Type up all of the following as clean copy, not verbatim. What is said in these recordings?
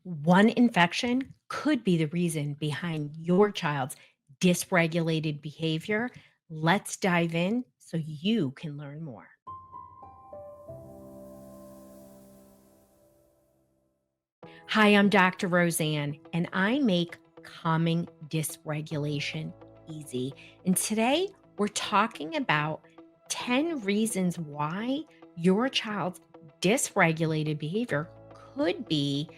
One infection could be the reason behind your child's dysregulated behavior. Let's dive in so you can learn more. Hi, I'm Dr. Roseann, and I make calming dysregulation easy. And today we're talking about 10 reasons why your child's dysregulated behavior could be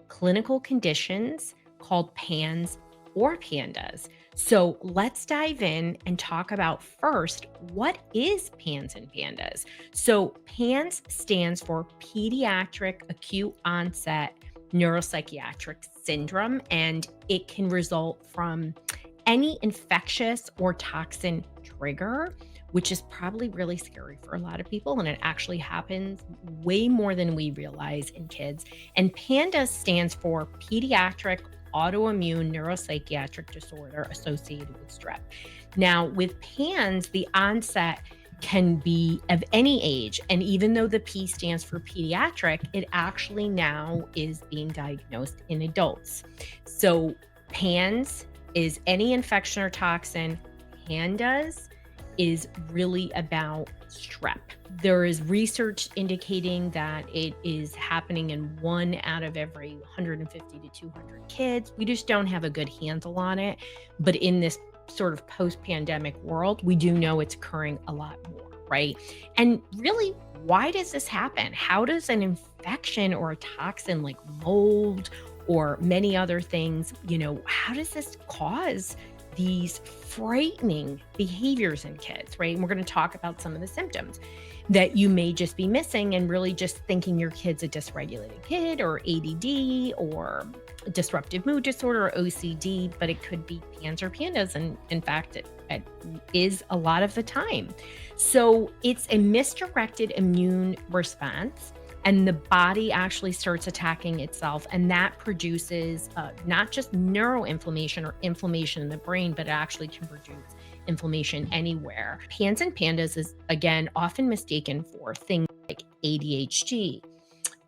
clinical conditions called PANS or PANDAS. So let's dive in and talk about first what is PANS and PANDAS. So PANS stands for Pediatric Acute Onset Neuropsychiatric Syndrome, and it can result from any infectious or toxin trigger, which is probably really scary for a lot of people. And it actually happens way more than we realize in kids. And PANDAS stands for Pediatric Autoimmune Neuropsychiatric Disorder Associated with Strep. Now, with PANS, the onset can be of any age. And even though the P stands for pediatric, it actually now is being diagnosed in adults. So, PANS is any infection or toxin. PANDAS is really about strep. There is research indicating that it is happening in 1 out of every 150 to 200 kids. We just don't have a good handle on it. But in this sort of post pandemic world, we do know it's occurring a lot more, right? And really, why does this happen? How does an infection or a toxin like mold or many other things, how does this cause these frightening behaviors in kids, right? And we're going to talk about some of the symptoms that you may just be missing and really just thinking your kid's a dysregulated kid or ADD or disruptive mood disorder or OCD, but it could be PANS or PANDAS. And in fact, it is a lot of the time. So it's a misdirected immune response. And the body actually starts attacking itself. And that produces not just neuroinflammation or inflammation in the brain, but it actually can produce inflammation anywhere. PANS and PANDAS is, again, often mistaken for things like ADHD,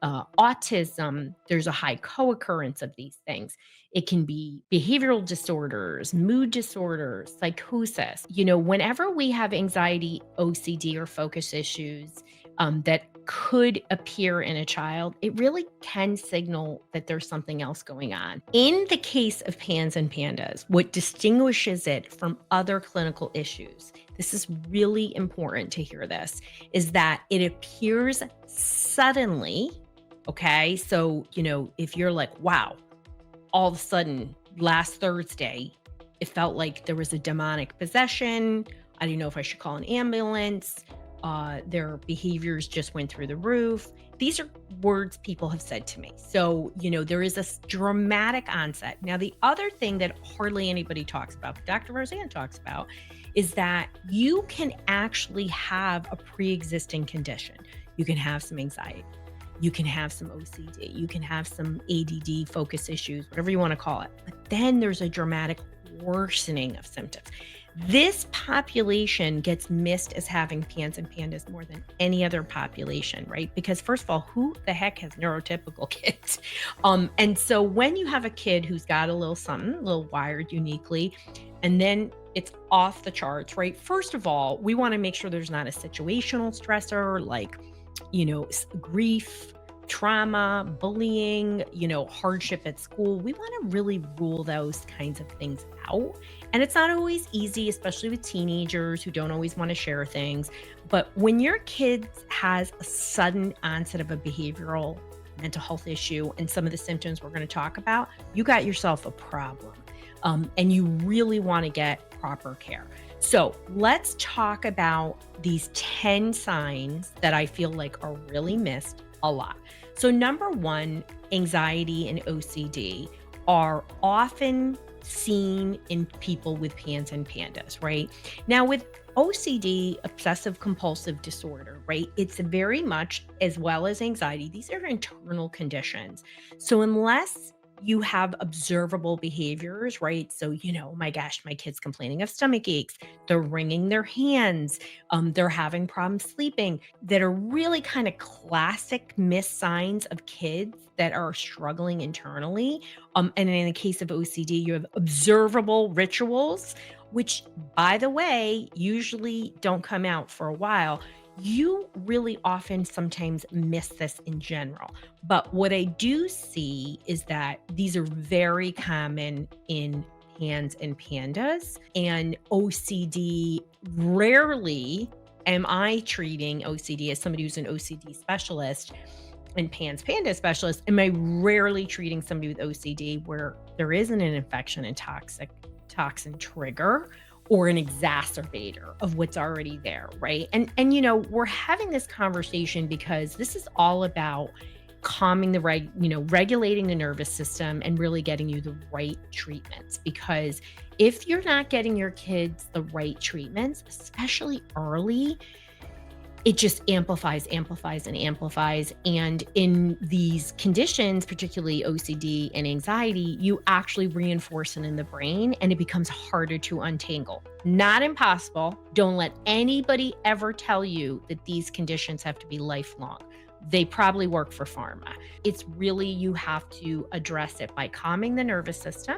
autism. There's a high co-occurrence of these things. It can be behavioral disorders, mood disorders, psychosis. Whenever we have anxiety, OCD, or focus issues that could appear in a child, it really can signal that there's something else going on. In the case of PANS and PANDAS, what distinguishes it from other clinical issues, this is really important to hear this, is that it appears suddenly. Okay. So, if you're like, wow, all of a sudden last Thursday, it felt like there was a demonic possession. I didn't know if I should call an ambulance. Their behaviors just went through the roof. These are words people have said to me. So, there is a dramatic onset. Now, the other thing that hardly anybody talks about, but Dr. Roseann talks about, is that you can actually have a pre-existing condition. You can have some anxiety. You can have some OCD. You can have some ADD, focus issues, whatever you want to call it. But then there's a dramatic worsening of symptoms. This population gets missed as having PANS and PANDAS more than any other population, right? Because first of all, who the heck has neurotypical kids? And so when you have a kid who's got a little something, a little wired uniquely, and then it's off the charts, right? First of all, we want to make sure there's not a situational stressor like, grief, trauma, bullying, hardship at school. We want to really rule those kinds of things out. And it's not always easy, especially with teenagers who don't always want to share things. But when your kid has a sudden onset of a behavioral mental health issue and some of the symptoms we're going to talk about, you got yourself a problem. And you really want to get proper care. So let's talk about these 10 signs that I feel like are really missed a lot. So number one, anxiety and OCD are often seen in people with PANS and PANDAS, right? Now with OCD, obsessive compulsive disorder, right? It's very much, as well as anxiety, these are internal conditions. So unless You have observable behaviors, right? So, oh my gosh, my kid's complaining of stomach aches. They're wringing their hands. They're having problems sleeping, that are really kind of classic missed signs of kids that are struggling internally. And in the case of OCD, you have observable rituals, which, by the way, usually don't come out for a while. You really often sometimes miss this in general. But what I do see is that these are very common in PANS and PANDAS, and OCD rarely am I treating OCD as somebody who's an OCD specialist and PANS PANDAS specialist. Am I rarely treating somebody with OCD where there isn't an infection and toxin trigger or an exacerbator of what's already there, right? And we're having this conversation because this is all about calming regulating the nervous system and really getting you the right treatments. Because if you're not getting your kids the right treatments, especially early, it just amplifies, and amplifies. And in these conditions, particularly OCD and anxiety, you actually reinforce it in the brain and it becomes harder to untangle. Not impossible. Don't let anybody ever tell you that these conditions have to be lifelong. They probably work for pharma. It's really, you have to address it by calming the nervous system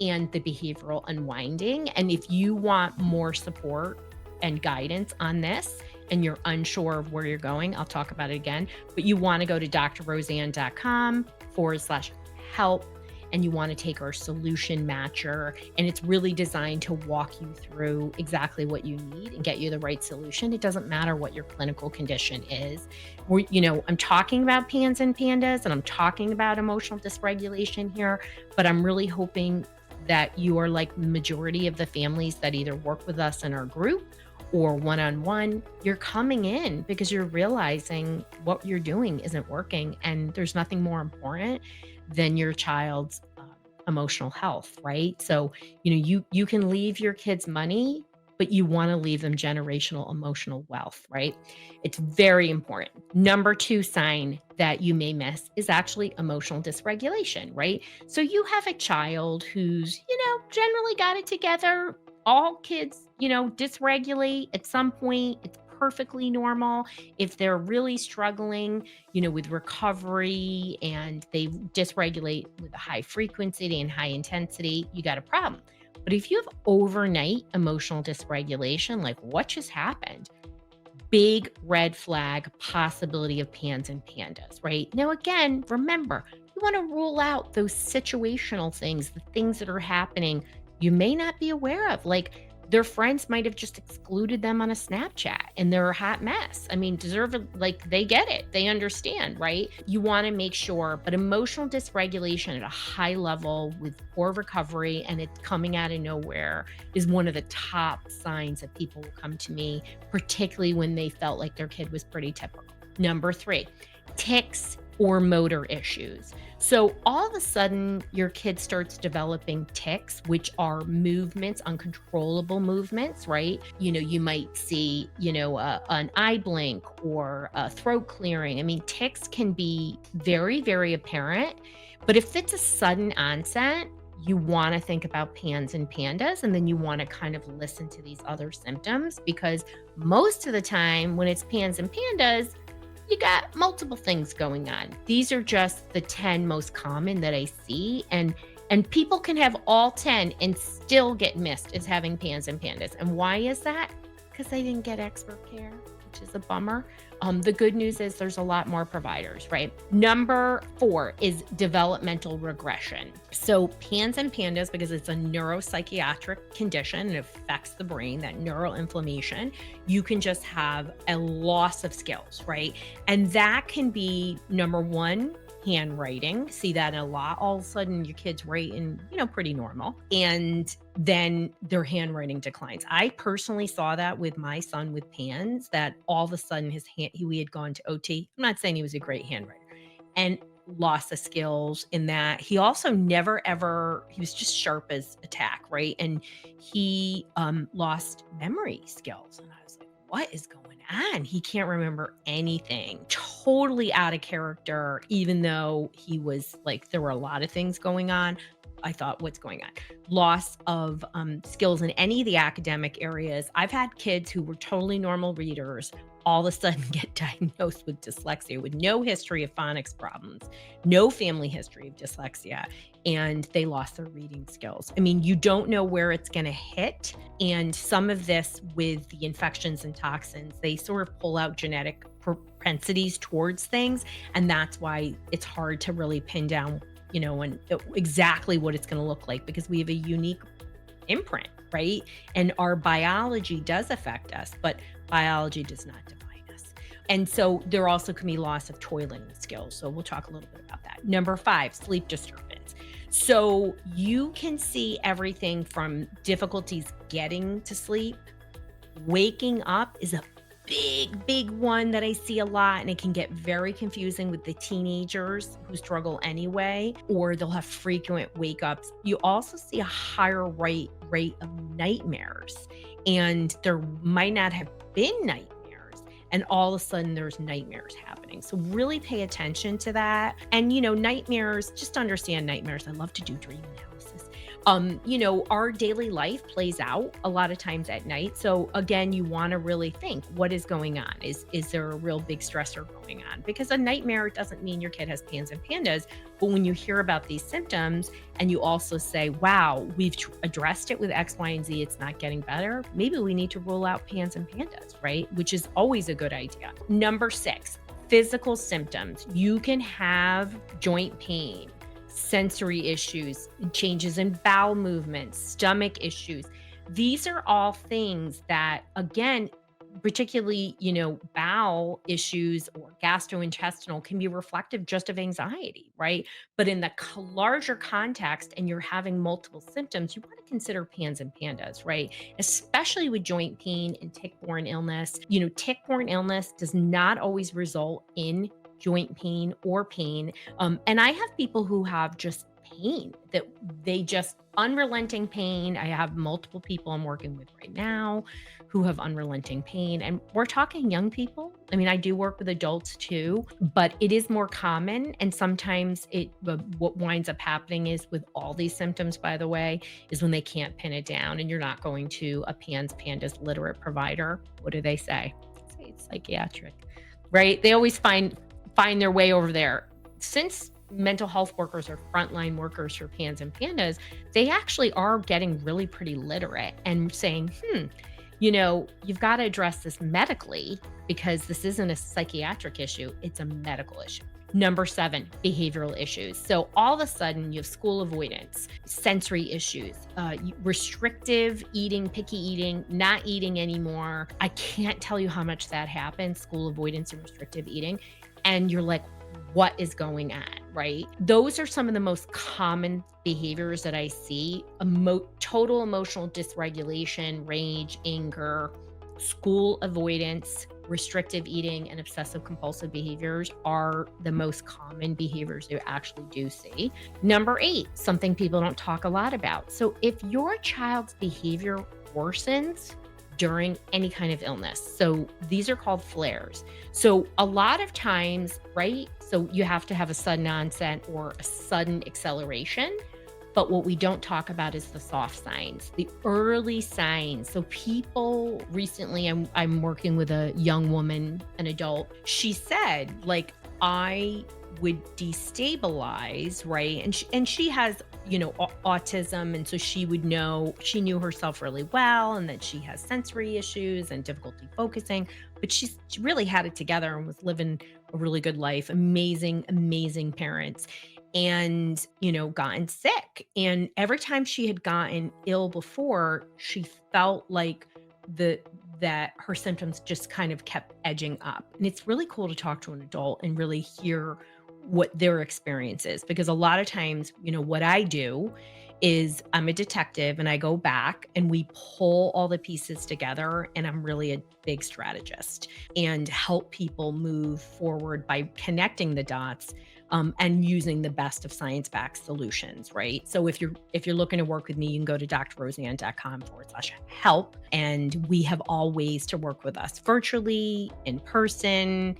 and the behavioral unwinding. And if you want more support and guidance on this, and you're unsure of where you're going, I'll talk about it again, but you want to go to drroseann.com/help, and you want to take our solution matcher. And it's really designed to walk you through exactly what you need and get you the right solution. It doesn't matter what your clinical condition is. I'm talking about PANS and PANDAS, and I'm talking about emotional dysregulation here, but I'm really hoping that you are like the majority of the families that either work with us in our group or one-on-one. You're coming in because you're realizing what you're doing isn't working, and there's nothing more important than your child's emotional health, right? So, you can leave your kids money, but you want to leave them generational emotional wealth, right? It's very important. Number 2 sign that you may miss is actually emotional dysregulation, right? So you have a child who's, generally got it together. All kids, dysregulate at some point. It's perfectly normal. If they're really struggling, with recovery and they dysregulate with a high frequency and high intensity, you got a problem. But if you have overnight emotional dysregulation, like what just happened, big red flag possibility of PANS and PANDAS, right? Now, again, remember, you want to rule out those situational things, the things that are happening you may not be aware of. Like their friends might have just excluded them on a Snapchat and they're a hot mess. I mean, like they get it. They understand, right? You want to make sure, but emotional dysregulation at a high level with poor recovery and it's coming out of nowhere is one of the top signs that people will come to me, particularly when they felt like their kid was pretty typical. Number 3, tics or motor issues. So all of a sudden, your kid starts developing tics, which are movements, uncontrollable movements, right? You might see, an eye blink or a throat clearing. I mean, tics can be very, very apparent, but if it's a sudden onset, you want to think about PANS and PANDAS, and then you want to kind of listen to these other symptoms, because most of the time when it's PANS and PANDAS, you got multiple things going on. These are just the 10 most common that I see. And people can have all 10 and still get missed as having PANS and PANDAS. And why is that? Because they didn't get expert care, which is a bummer. The good news is there's a lot more providers, right? Number 4 is developmental regression. So PANS and PANDAS, because it's a neuropsychiatric condition and it affects the brain, that neural inflammation, you can just have a loss of skills, right? And that can be, number 1, handwriting. See that a lot. All of a sudden your kid's writing, pretty normal. And then their handwriting declines. I personally saw that with my son with PANS, that all of a sudden we had gone to OT. I'm not saying he was a great handwriter, and lost the skills in that. He also never ever, he was just sharp as a tack, right? And he lost memory skills. And I was like, what is going on? He can't remember anything. totally out of character, even though he was like, there were a lot of things going on. I thought, what's going on? Loss of skills in any of the academic areas. I've had kids who were totally normal readers all of a sudden get diagnosed with dyslexia with no history of phonics problems, no family history of dyslexia, and they lost their reading skills. I mean, you don't know where it's going to hit. And some of this with the infections and toxins, they sort of pull out genetic propensities towards things. And that's why it's hard to really pin down, and exactly what it's going to look like, because we have a unique imprint, right? And our biology does affect us, but biology does not define us. And so there also can be loss of toiling skills. So we'll talk a little bit about that. Number 5, sleep disturbance. So you can see everything from difficulties getting to sleep. Waking up is a big one that I see a lot, and it can get very confusing with the teenagers who struggle anyway, or they'll have frequent wake ups. You also see a higher rate of nightmares, and there might not have been nightmares, and all of a sudden there's nightmares happening. So really pay attention to that. And nightmares, just understand nightmares. I love to do dream analysis. Our daily life plays out a lot of times at night. So again, you want to really think, what is going on? Is there a real big stressor going on? Because a nightmare doesn't mean your kid has PANS and PANDAS. But when you hear about these symptoms and you also say, wow, we've addressed it with X, Y, and Z, it's not getting better, maybe we need to rule out PANS and PANDAS, right? Which is always a good idea. Number 6, physical symptoms. You can have joint pain, sensory issues, changes in bowel movements, stomach issues. These are all things that, again, particularly, bowel issues or gastrointestinal can be reflective just of anxiety, right? But in the larger context, and you're having multiple symptoms, you want to consider PANS and PANDAS, right? Especially with joint pain and tick-borne illness. Tick-borne illness does not always result in joint pain or pain. And I have people who have just pain, that they just unrelenting pain. I have multiple people I'm working with right now who have unrelenting pain, and we're talking young people. I mean, I do work with adults too, but it is more common. And sometimes what winds up happening is, with all these symptoms, by the way, is when they can't pin it down, and you're not going to a PANS PANDAS literate provider. What do they say? They say it's psychiatric, right? They always find their way over there. Since mental health workers are frontline workers for PANS and PANDAS, they actually are getting really pretty literate and saying, you've got to address this medically, because this isn't a psychiatric issue, it's a medical issue. Number 7, behavioral issues. So all of a sudden you have school avoidance, sensory issues, restrictive eating, picky eating, not eating anymore. I can't tell you how much that happens, school avoidance and restrictive eating. And you're like, what is going on, right? Those are some of the most common behaviors that I see. Total emotional dysregulation, rage, anger, school avoidance, restrictive eating, and obsessive compulsive behaviors are the most common behaviors you actually do see. Number 8, something people don't talk a lot about. So if your child's behavior worsens during any kind of illness, so these are called flares. So a lot of times, right? So you have to have a sudden onset or a sudden acceleration. But what we don't talk about is the soft signs, the early signs. So people recently, I'm working with a young woman, an adult. She said, like, I would destabilize, right? And she has, autism. And so she knew herself really well, and that she has sensory issues and difficulty focusing, but she really had it together and was living a really good life. Amazing parents. And, gotten sick. And every time she had gotten ill before, she felt like that her symptoms just kind of kept edging up. And it's really cool to talk to an adult and really hear what their experience is. Because a lot of times, what I do is I'm a detective, and I go back and we pull all the pieces together, and I'm really a big strategist and help people move forward by connecting the dots. And using the best of science-backed solutions, right? So if you're looking to work with me, you can go to drroseann.com/help. And we have all ways to work with us: virtually, in person,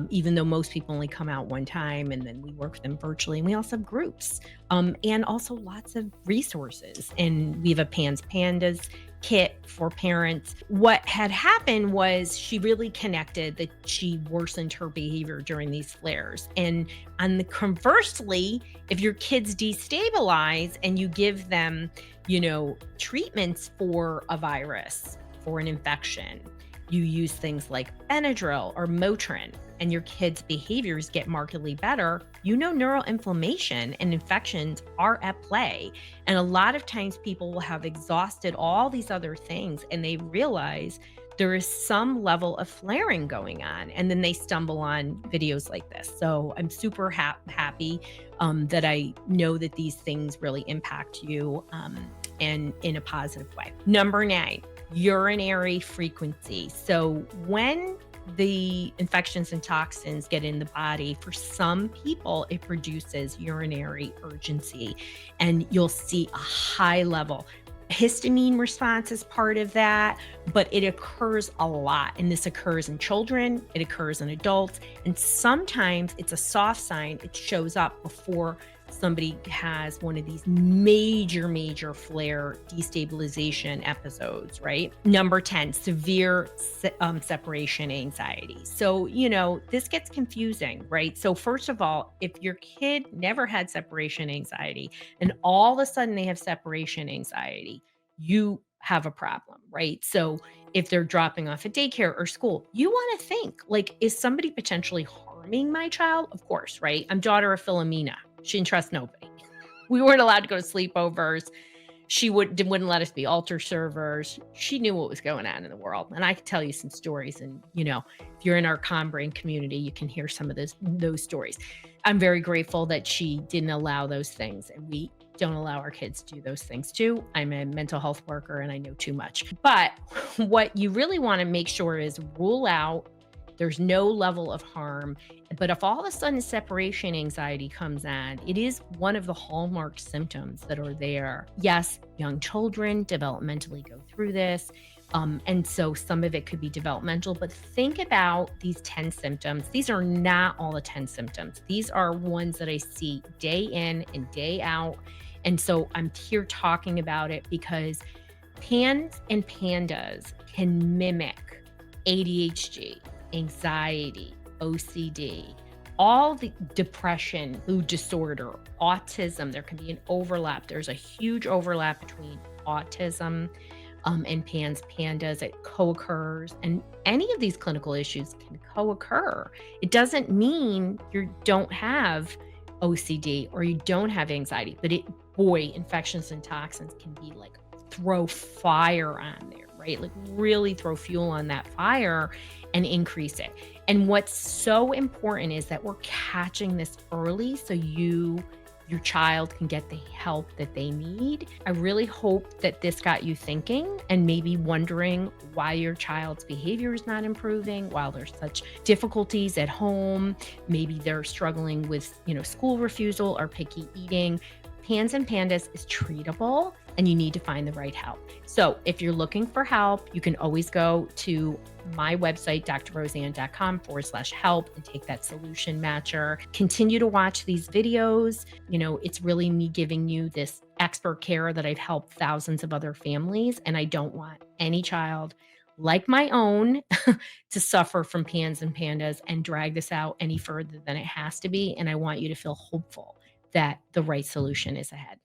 even though most people only come out one time, and then we work with them virtually. And we also have groups, and also lots of resources. And we have a PANDAS kit for parents. What had happened was she really connected that she worsened her behavior during these flares. And on the conversely, if your kids destabilize and you give them, treatments for a virus, for an infection, you use things like Benadryl or Motrin, and your kids' behaviors get markedly better, neural inflammation and infections are at play. And a lot of times people will have exhausted all these other things and they realize there is some level of flaring going on. And then they stumble on videos like this. So I'm super happy that I know that these things really impact you, and in a positive way. Number 9, urinary frequency. So when the infections and toxins get in the body, for some people, it produces urinary urgency, and you'll see a high level. Histamine response is part of that, but it occurs a lot. And this occurs in children, it occurs in adults, and sometimes it's a soft sign. It shows up before somebody has one of these major flare destabilization episodes, right? Number 10, severe separation anxiety. So, this gets confusing, right? So first of all, if your kid never had separation anxiety and all of a sudden they have separation anxiety, you have a problem, right? So if they're dropping off at daycare or school, you want to think, like, is somebody potentially harming my child? Of course, right? I'm daughter of Philomena. She didn't trust nobody. We weren't allowed to go to sleepovers. She wouldn't let us be altar servers. She knew what was going on in the world. And I could tell you some stories. And, if you're in our brain community, you can hear some of those stories. I'm very grateful that she didn't allow those things. And we don't allow our kids to do those things too. I'm a mental health worker and I know too much. But what you really want to make sure is rule out there's no level of harm. But if all of a sudden separation anxiety comes on, it is one of the hallmark symptoms that are there. Yes, young children developmentally go through this. And so some of it could be developmental, but think about these 10 symptoms. These are not all the 10 symptoms. These are ones that I see day in and day out. And so I'm here talking about it because PANS and PANDAS can mimic ADHD, anxiety, OCD, all the depression, mood disorder, autism. There can be an overlap. There's a huge overlap between autism and PANDAS. It co-occurs, and any of these clinical issues can co-occur. It doesn't mean you don't have OCD or you don't have anxiety, but infections and toxins can be like throw fire on there, right? Like really throw fuel on that fire and increase it. And what's so important is that we're catching this early so your child can get the help that they need. I really hope that this got you thinking and maybe wondering why your child's behavior is not improving, while there's such difficulties at home. Maybe they're struggling with, school refusal or picky eating. PANS and PANDAS is treatable, and you need to find the right help. So if you're looking for help, you can always go to my website, drroseann.com/help, and take that solution matcher. Continue to watch these videos. It's really me giving you this expert care that I've helped thousands of other families, and I don't want any child like my own to suffer from PANS and PANDAS and drag this out any further than it has to be. And I want you to feel hopeful that the right solution is ahead.